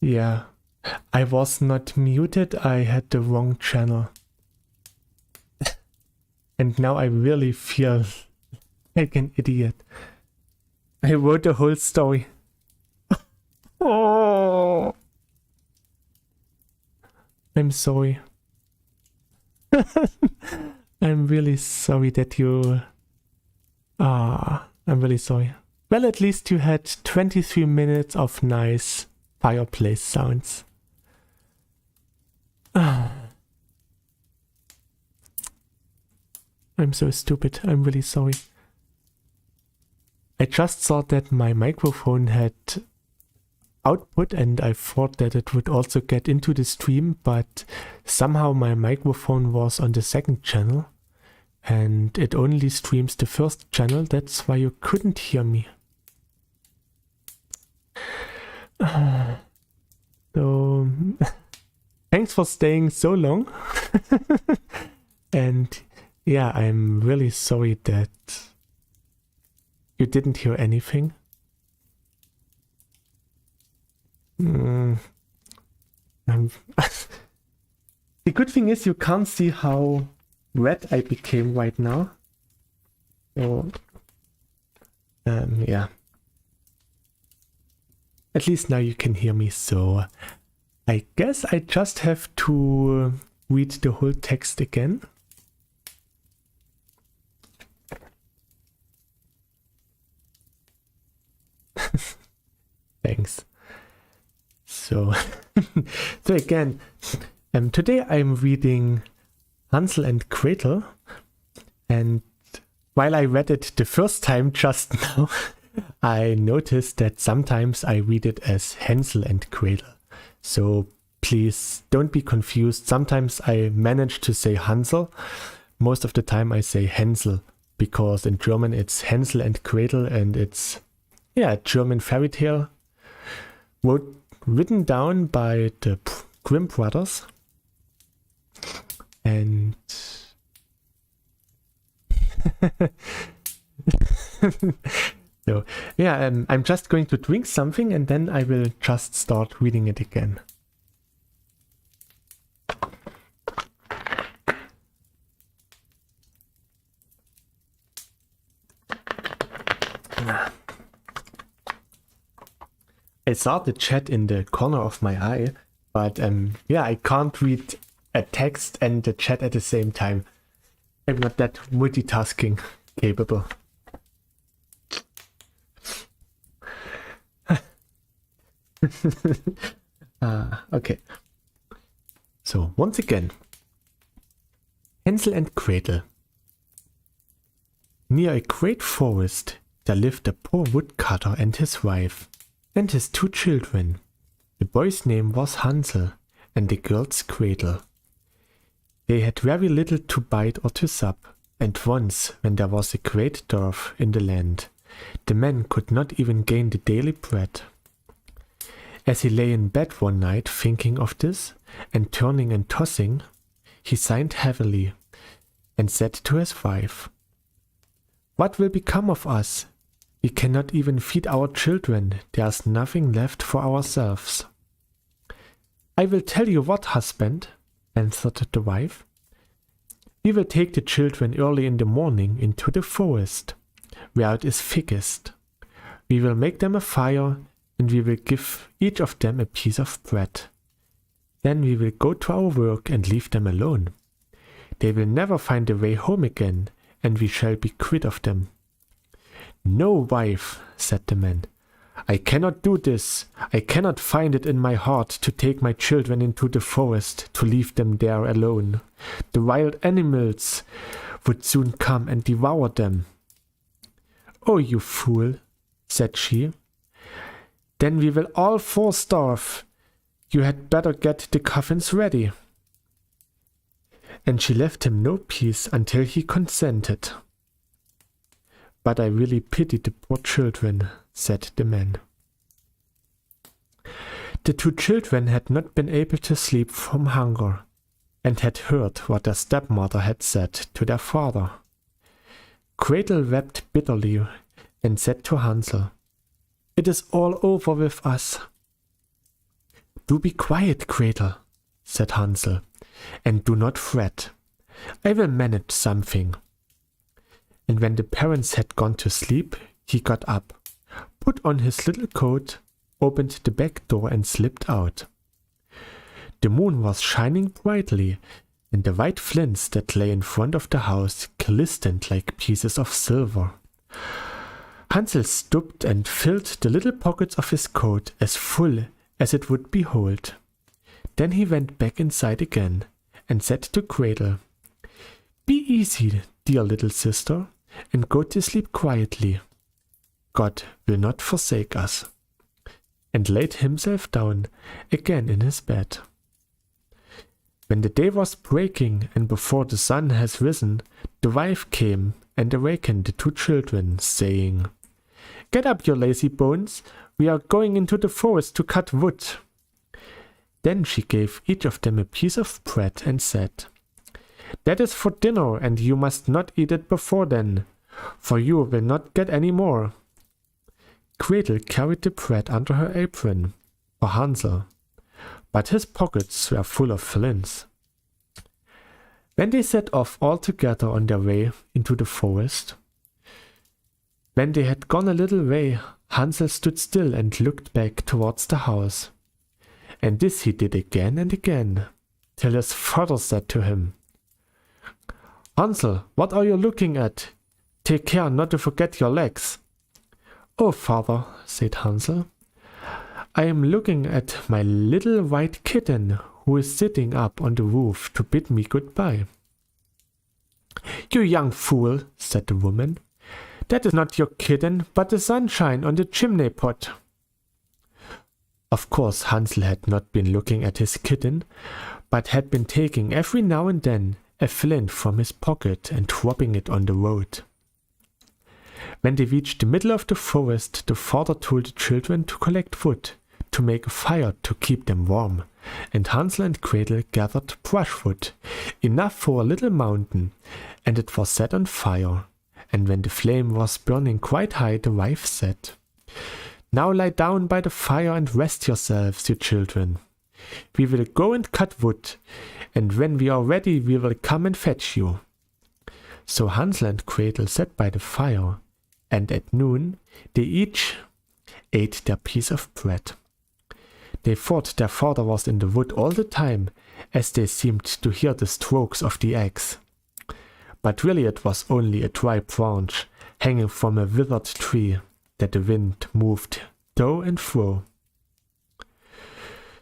Yeah, I was not muted, I had the wrong channel. And now I really feel like an idiot. I wrote the whole story. Oh, I'm sorry. I'm really sorry that you... I'm really sorry. Well, at least you had 23 minutes of nice fireplace sounds. I'm so stupid. I'm really sorry. I just thought that my microphone had output and I thought that it would also get into the stream, but somehow my microphone was on the second channel and it only streams the first channel. That's why you couldn't hear me. So thanks for staying so long. And yeah, I'm really sorry that you didn't hear anything. The good thing is you can't see how red I became right now. So, yeah. At least now you can hear me, so I guess I just have to read the whole text again. Thanks. So, so again, today I'm reading Hansel and Gretel, and while I read it the first time just now, I noticed that sometimes I read it as Hansel and Gretel. So please don't be confused. Sometimes I manage to say Hansel. Most of the time I say Hansel, because in German it's Hansel and Gretel, and it's, yeah, German fairy tale written down by the Grimm brothers. And so, yeah, I'm just going to drink something and then I will just start reading it again. I saw the chat in the corner of my eye, but yeah, I can't read a text and the chat at the same time. I'm not that multitasking capable. Okay. So, once again, Hansel and Gretel. Near a great forest, there lived a poor woodcutter and his wife, and his 2 children. The boy's name was Hansel, and the girl's Gretel. They had very little to bite or to sup, and once, when there was a great dearth in the land, the man could not even gain the daily bread. As he lay in bed one night thinking of this, and turning and tossing, he sighed heavily, and said to his wife, "What will become of us? We cannot even feed our children, there's nothing left for ourselves." "I will tell you what, husband," answered the wife. "We will take the children early in the morning into the forest, where it is thickest. We will make them a fire, and we will give each of them a piece of bread. Then we will go to our work and leave them alone. They will never find a way home again, and we shall be quit of them." "No, wife," said the man, "I cannot do this. I cannot find it in my heart to take my children into the forest, to leave them there alone. The wild animals would soon come and devour them." "Oh, you fool," said she. "Then we will all 4 starve. You had better get the coffins ready." And she left him no peace until he consented. "But I really pity the poor children," said the man. The 2 children had not been able to sleep from hunger, and had heard what their stepmother had said to their father. Gretel wept bitterly and said to Hansel, "It is all over with us." "Do be quiet, Gretel," said Hansel, "and do not fret. I will manage something." And when the parents had gone to sleep, he got up, put on his little coat, opened the back door and slipped out. The moon was shining brightly, and the white flints that lay in front of the house glistened like pieces of silver. Hansel stooped and filled the little pockets of his coat as full as it would be hold. Then he went back inside again and said to Gretel, "Be easy, dear little sister, and go to sleep quietly. God will not forsake us," and laid himself down again in his bed. When the day was breaking and before the sun has risen, the wife came and awakened the two children, saying, "Get up, you lazy bones, we are going into the forest to cut wood." Then she gave each of them a piece of bread and said, "That is for dinner, and you must not eat it before then, for you will not get any more." Gretel carried the bread under her apron for Hansel, but his pockets were full of flints. When they set off all together on their way into the forest, when they had gone a little way, Hansel stood still and looked back towards the house. And this he did again and again, till his father said to him, "Hansel, what are you looking at? Take care not to forget your legs." "Oh, father," said Hansel, "I am looking at my little white kitten who is sitting up on the roof to bid me goodbye." "You young fool," said the woman, "that is not your kitten, but the sunshine on the chimney pot." Of course, Hansel had not been looking at his kitten, but had been taking every now and then a flint from his pocket and dropping it on the road. When they reached the middle of the forest, the father told the children to collect wood, to make a fire to keep them warm, and Hansel and Gretel gathered brushwood, enough for a little mountain, and it was set on fire. And when the flame was burning quite high, the wife said, "Now lie down by the fire and rest yourselves, you children. We will go and cut wood, and when we are ready we will come and fetch you." So Hansel and Gretel sat by the fire, and at noon they each ate their piece of bread. They thought their father was in the wood all the time, as they seemed to hear the strokes of the axe. But really it was only a dry branch hanging from a withered tree that the wind moved to and fro.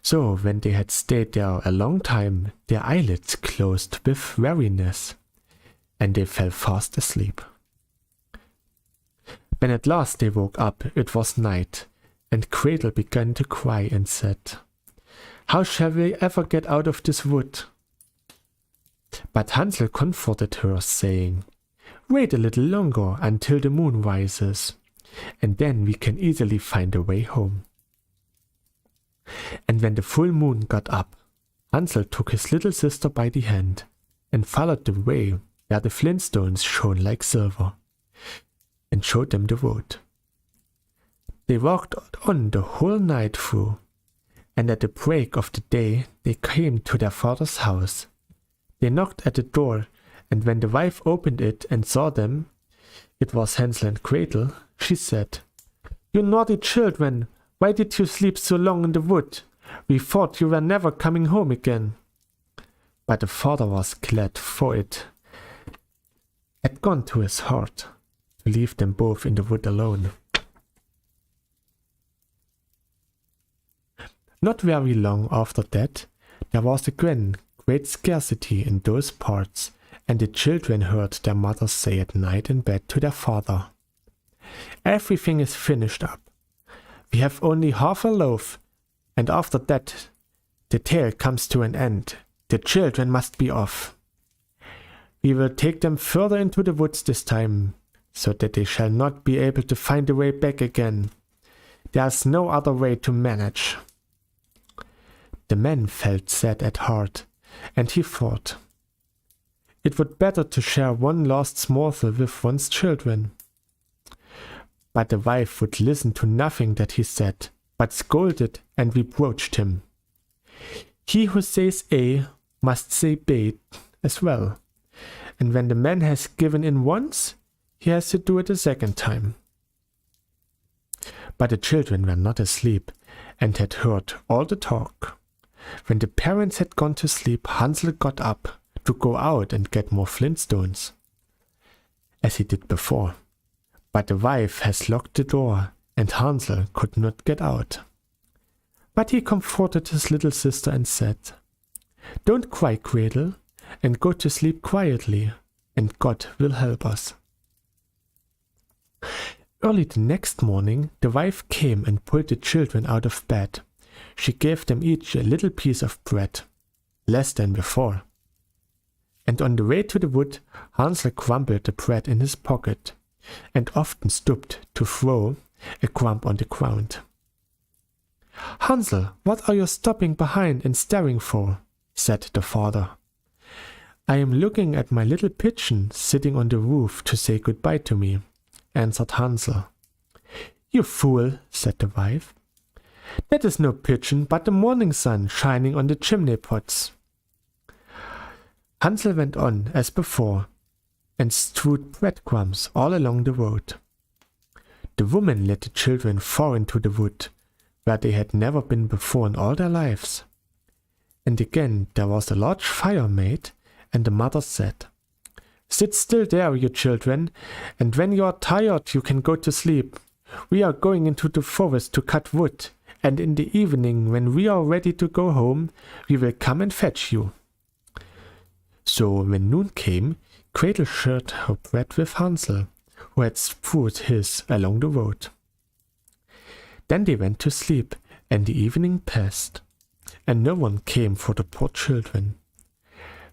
So when they had stayed there a long time, their eyelids closed with weariness, and they fell fast asleep. When at last they woke up, it was night, and Gretel began to cry and said, "How shall we ever get out of this wood?" But Hansel comforted her, saying, "Wait a little longer until the moon rises, and then we can easily find a way home." And when the full moon got up, Hansel took his little sister by the hand and followed the way where the flintstones shone like silver, and showed them the road. They walked on the whole night through, and at the break of the day they came to their father's house. They knocked at the door, and when the wife opened it and saw them, it was Hansel and Gretel, she said, "You naughty children, why did you sleep so long in the wood? We thought you were never coming home again." But the father was glad, for it had gone to his heart to leave them both in the wood alone. Not very long after that, there was again great scarcity in those parts, and the children heard their mother say at night in bed to their father, "Everything is finished up. We have only half a loaf, and after that the tale comes to an end. The children must be off. We will take them further into the woods this time, so that they shall not be able to find the way back again. There's no other way to manage." The man felt sad at heart, and he thought, it would better to share one last morsel with one's children. But the wife would listen to nothing that he said, but scolded and reproached him. He who says A must say B as well. And when the man has given in once, he has to do it a second time. But the children were not asleep and had heard all the talk. When the parents had gone to sleep, Hansel got up to go out and get more flintstones, as he did before. But the wife has locked the door, and Hansel could not get out. But he comforted his little sister and said, "Don't cry, Gretel, and go to sleep quietly, and God will help us." Early the next morning, the wife came and pulled the children out of bed. She gave them each a little piece of bread, less than before. And on the way to the wood, Hansel crumbled the bread in his pocket, and often stooped to throw a crumb on the ground. "Hansel, what are you stopping behind and staring for?" said the father. "I am looking at my little pigeon sitting on the roof to say goodbye to me," answered Hansel. "You fool," said the wife. "That is no pigeon, but the morning sun shining on the chimney pots." Hansel went on as before, and strewed breadcrumbs all along the road. The woman led the children far into the wood, where they had never been before in all their lives. And again there was a large fire made, and the mother said, "Sit still there, you children, and when you are tired you can go to sleep. We are going into the forest to cut wood, and in the evening, when we are ready to go home, we will come and fetch you." So when noon came, Gretel shared her bread with Hansel, who had strewed his along the road. Then they went to sleep, and the evening passed, and no one came for the poor children.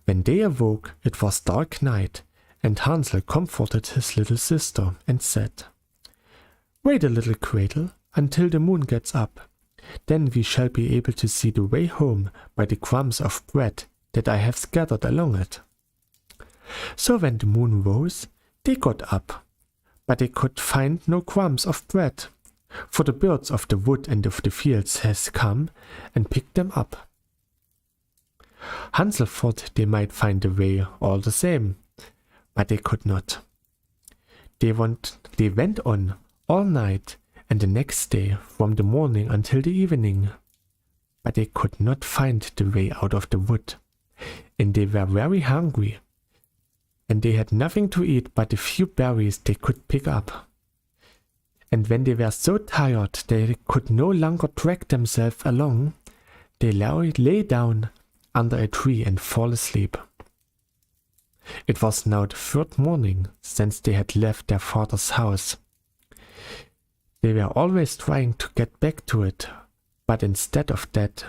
When they awoke, it was dark night, and Hansel comforted his little sister and said, "Wait a little, Gretel, until the moon gets up. Then we shall be able to see the way home by the crumbs of bread that I have scattered along it." So when the moon rose, they got up, but they could find no crumbs of bread, for the birds of the wood and of the fields has come and picked them up. Hansel thought they might find the way all the same, but they could not. They went on all night and the next day from the morning until the evening, but they could not find the way out of the wood, and they were very hungry, and they had nothing to eat but the few berries they could pick up. And when they were so tired they could no longer drag themselves along, they lay down under a tree and fall asleep. It was now the third morning since they had left their father's house. They were always trying to get back to it, but instead of that,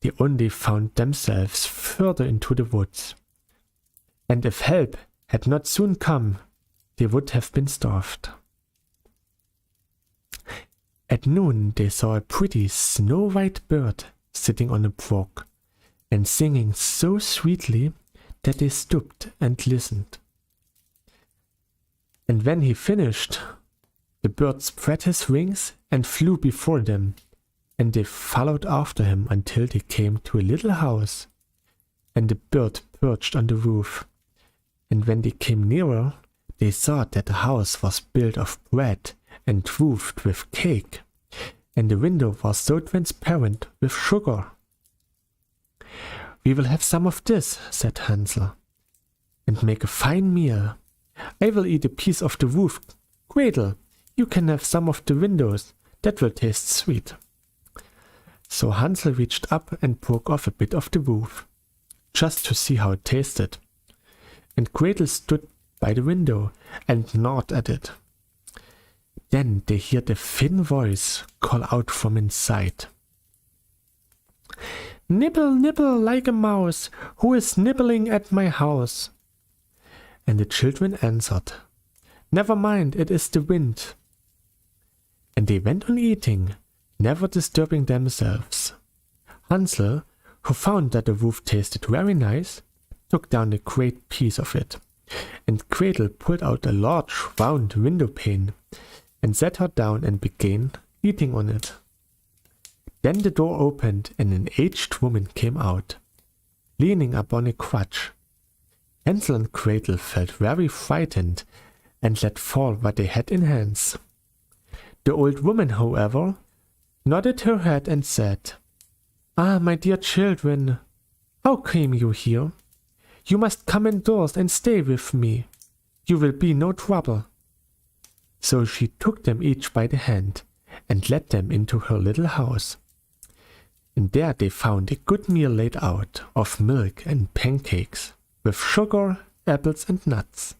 they only found themselves further into the woods. And if help had not soon come, they would have been starved. At noon they saw a pretty snow-white bird sitting on a brook and singing so sweetly that they stooped and listened. And when he finished, the bird spread his wings and flew before them, and they followed after him until they came to a little house, and the bird perched on the roof. And when they came nearer, they saw that the house was built of bread and roofed with cake, and the window was so transparent with sugar. "We will have some of this," said Hansel, "and make a fine meal. I will eat a piece of the roof. Gretel, you can have some of the windows. That will taste sweet." So Hansel reached up and broke off a bit of the roof, just to see how it tasted. And Gretel stood by the window and gnawed at it. Then they heard a thin voice call out from inside, "Nibble, nibble like a mouse, who is nibbling at my house?" And the children answered, "Never mind, it is the wind." And they went on eating, never disturbing themselves. Hansel, who found that the roof tasted very nice, took down a great piece of it, and Gretel pulled out a large round window pane and sat her down and began eating on it. Then the door opened and an aged woman came out, leaning upon a crutch. Hansel and Gretel felt very frightened and let fall what they had in hands. The old woman, however, nodded her head and said, "Ah, my dear children, how came you here? You must come indoors and stay with me. You will be no trouble." So she took them each by the hand and led them into her little house. And there they found a good meal laid out of milk and pancakes, with sugar, apples and nuts.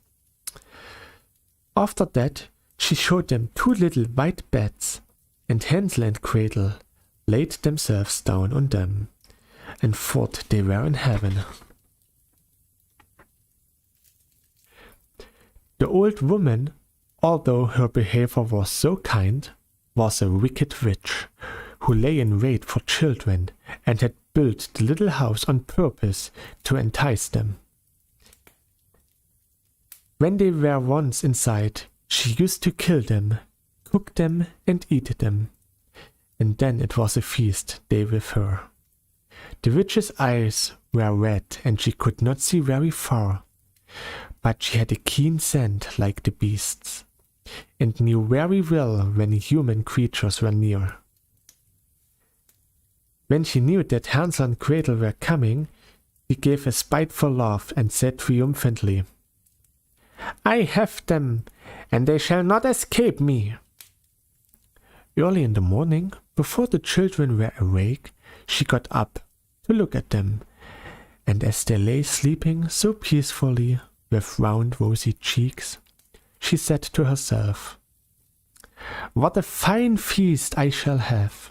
After that, she showed them 2 little white beds, and Hansel and Gretel laid themselves down on them, and thought they were in heaven. The old woman, although her behavior was so kind, was a wicked witch, who lay in wait for children and had built the little house on purpose to entice them. When they were once inside, she used to kill them, cook them and eat them, and then it was a feast day with her. The witch's eyes were red and she could not see very far, but she had a keen scent like the beasts, and knew very well when human creatures were near. When she knew that Hansel and Gretel were coming, she gave a spiteful laugh and said triumphantly, "I have them, and they shall not escape me." Early in the morning, before the children were awake, she got up to look at them, and as they lay sleeping so peacefully, with round rosy cheeks, she said to herself, "What a fine feast I shall have."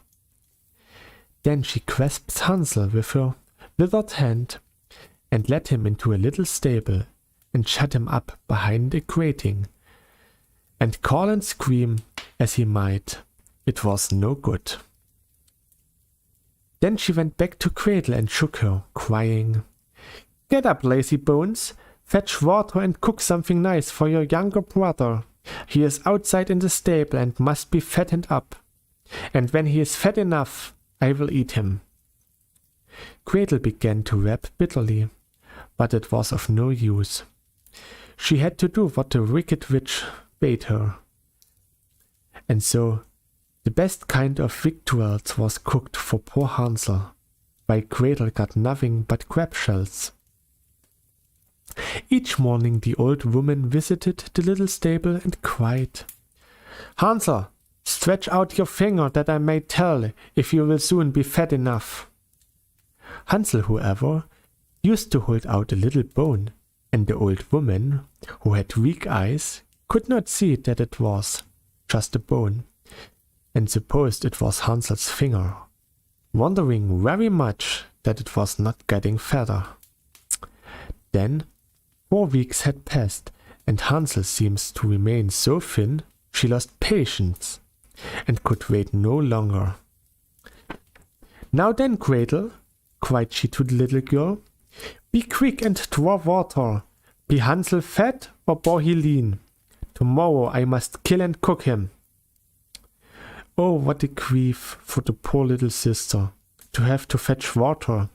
Then she grasped Hansel with her withered hand and led him into a little stable and shut him up behind a grating, and call and scream as he might, it was no good. Then she went back to Gretel and shook her, crying, "Get up, lazy bones, fetch water and cook something nice for your younger brother. He is outside in the stable and must be fattened up, and when he is fat enough, I will eat him." Gretel began to weep bitterly, but it was of no use. She had to do what the wicked witch bade her. And so the best kind of victuals was cooked for poor Hansel, while Gretel got nothing but crab shells. Each morning the old woman visited the little stable and cried, "Hansel, stretch out your finger that I may tell if you will soon be fat enough." Hansel, however, used to hold out a little bone, and the old woman, who had weak eyes, could not see that it was just a bone, and supposed it was Hansel's finger, wondering very much that it was not getting fatter. Then 4 weeks had passed, and Hansel seems to remain so thin she lost patience and could wait no longer. "Now then, Gretel," cried she to the little girl, "be quick and draw water. Be Hansel fat or be he lean? Tomorrow I must kill and cook him." Oh, what a grief for the poor little sister to have to fetch water,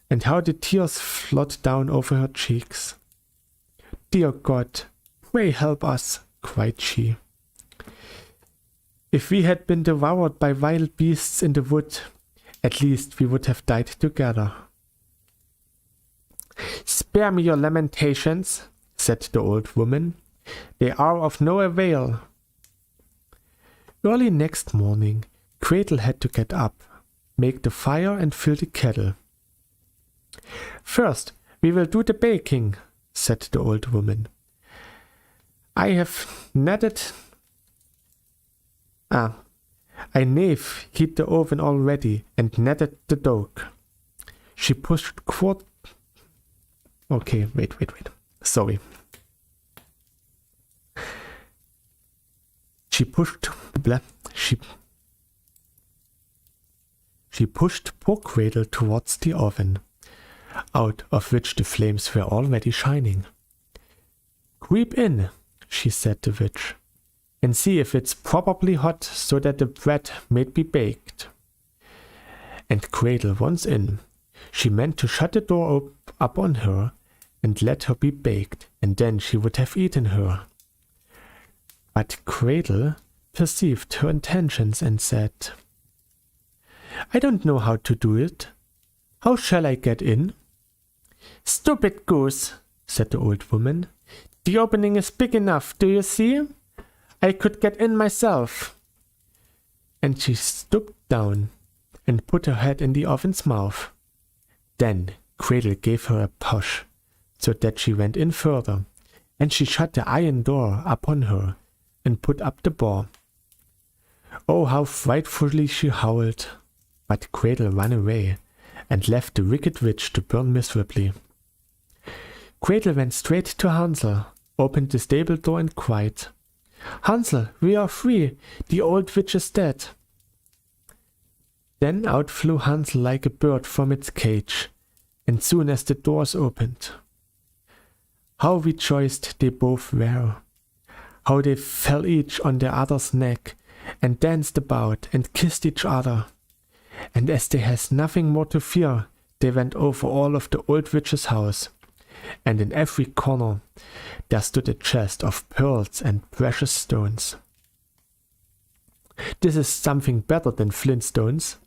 and how the tears flowed down over her cheeks. "Dear God, pray help us," cried she. "If we had been devoured by wild beasts in the wood, at least we would have died together." "Spare me your lamentations," said the old woman. "They are of no avail." Early next morning, Gretel had to get up, make the fire and fill the kettle. "First, we will do the baking," said the old woman. I knave heat the oven already and kneaded the dough." She pushed Sorry. She pushed poor Gretel towards the oven, out of which the flames were already shining. "Creep in," she said to the witch, "and see if it's properly hot so that the bread may be baked. and Gretel once in, she meant to shut the door up on her and let her be baked, and then she would have eaten her. But Gretel perceived her intentions and said, "I don't know how to do it. How shall I get in?" "Stupid goose," said the old woman. "The opening is big enough, do you see? I could get in myself." And she stooped down and put her head in the oven's mouth. Then Gretel gave her a push, so that she went in further, and she shut the iron door upon her and put up the bar. Oh, how frightfully she howled! But Gretel ran away and left the wicked witch to burn miserably. Gretel went straight to Hansel, opened the stable door and cried, "Hansel, we are free! The old witch is dead!" Then out flew Hansel like a bird from its cage, and soon as the doors opened, how rejoiced they both were! How they fell each on the other's neck, and danced about, and kissed each other. And as they had nothing more to fear, they went over all of the old witch's house, and in every corner there stood a chest of pearls and precious stones. "This is something better than flintstones,"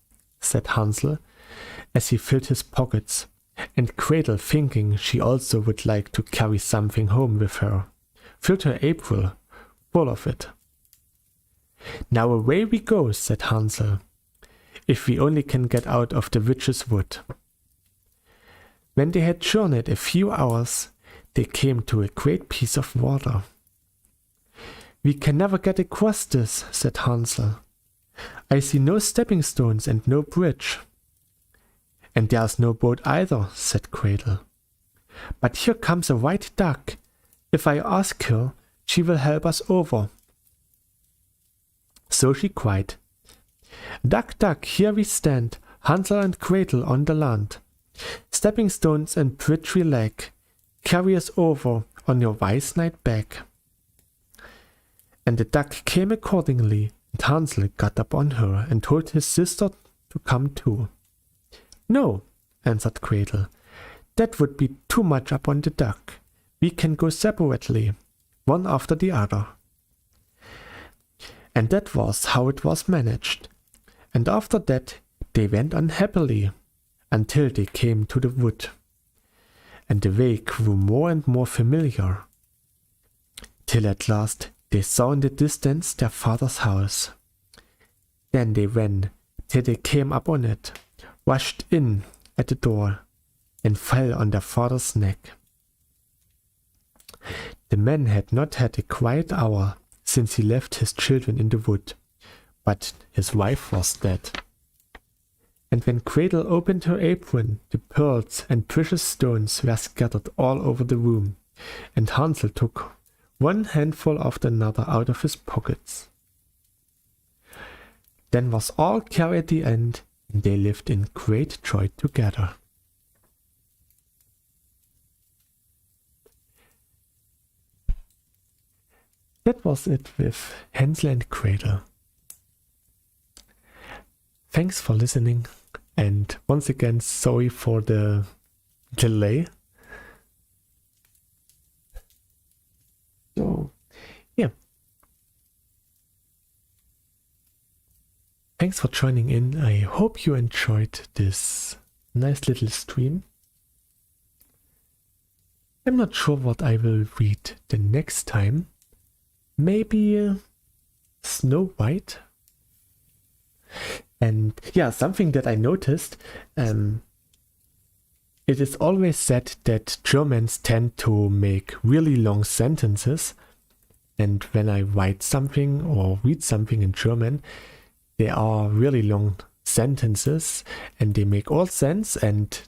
said Hansel, as he filled his pockets, and Gretel, thinking she also would like to carry something home with her, filled her apron full of it. "Now away we go," said Hansel, "if we only can get out of the witch's wood." When they had journeyed a few hours, they came to a great piece of water. "We can never get across this," said Hansel. "I see no stepping stones and no bridge." "And there's no boat either," said Gretel. "But here comes a white duck. If I ask her, she will help us over." So she cried, "Duck, duck, here we stand, Hansel and Gretel on the land. Stepping stones and bridge we lack, carry us over on your wise knight back." And the duck came accordingly, and Hansel got up on her and told his sister to come too. "No," answered Gretel, "that would be too much up on the duck. We can go separately, one after the other." And that was how it was managed. And after that they went on happily, until they came to the wood. And the way grew more and more familiar, till at last they saw in the distance their father's house. Then they ran till they came up on it, rushed in at the door, and fell on their father's neck. The man had not had a quiet hour since he left his children in the wood, but his wife was dead. And when Gretel opened her apron, the pearls and precious stones were scattered all over the room, and Hansel took one handful after another out of his pockets. Then was all care at the end, and they lived in great joy together. That was it with Hansel and Gretel. Thanks for listening, and once again, sorry for the delay. So, yeah. Thanks for joining in. I hope you enjoyed this nice little stream. I'm not sure what I will read the next time. Maybe Snow White? And yeah, something that I noticed, it is always said that Germans tend to make really long sentences, and when I write something or read something in German, they are really long sentences and they make all sense and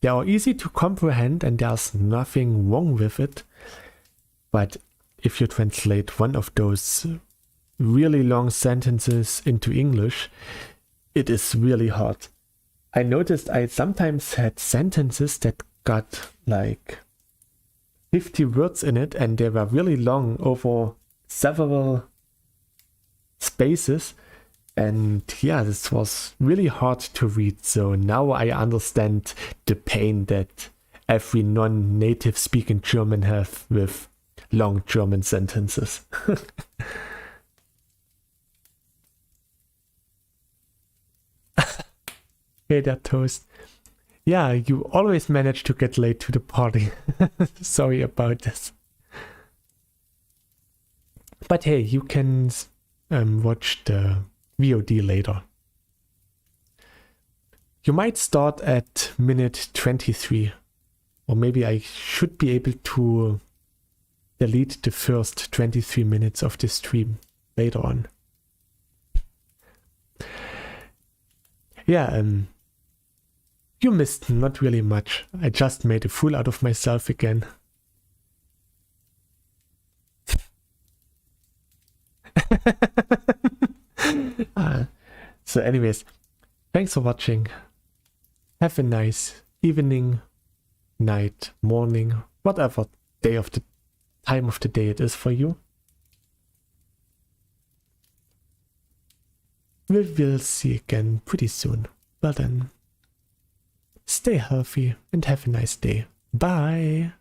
they are easy to comprehend and there's nothing wrong with it. But if you translate one of those really long sentences into English, it is really hard. I noticed I sometimes had sentences that got like 50 words in it and they were really long over several spaces. And yeah, this was really hard to read. So now I understand the pain that every non-native speaking German have with long German sentences. Hey there, Toast. Yeah, you always manage to get late to the party. Sorry about this. But hey, you can watch the VOD later. You might start at minute 23. Or maybe I should be able to delete the first 23 minutes of the stream later on. Yeah, you missed not really much. I just made a fool out of myself again. So anyways, thanks for watching. Have a nice evening, night, morning, whatever day of the time of the day it is for you. We will see again pretty soon. Well then, stay healthy and have a nice day. Bye!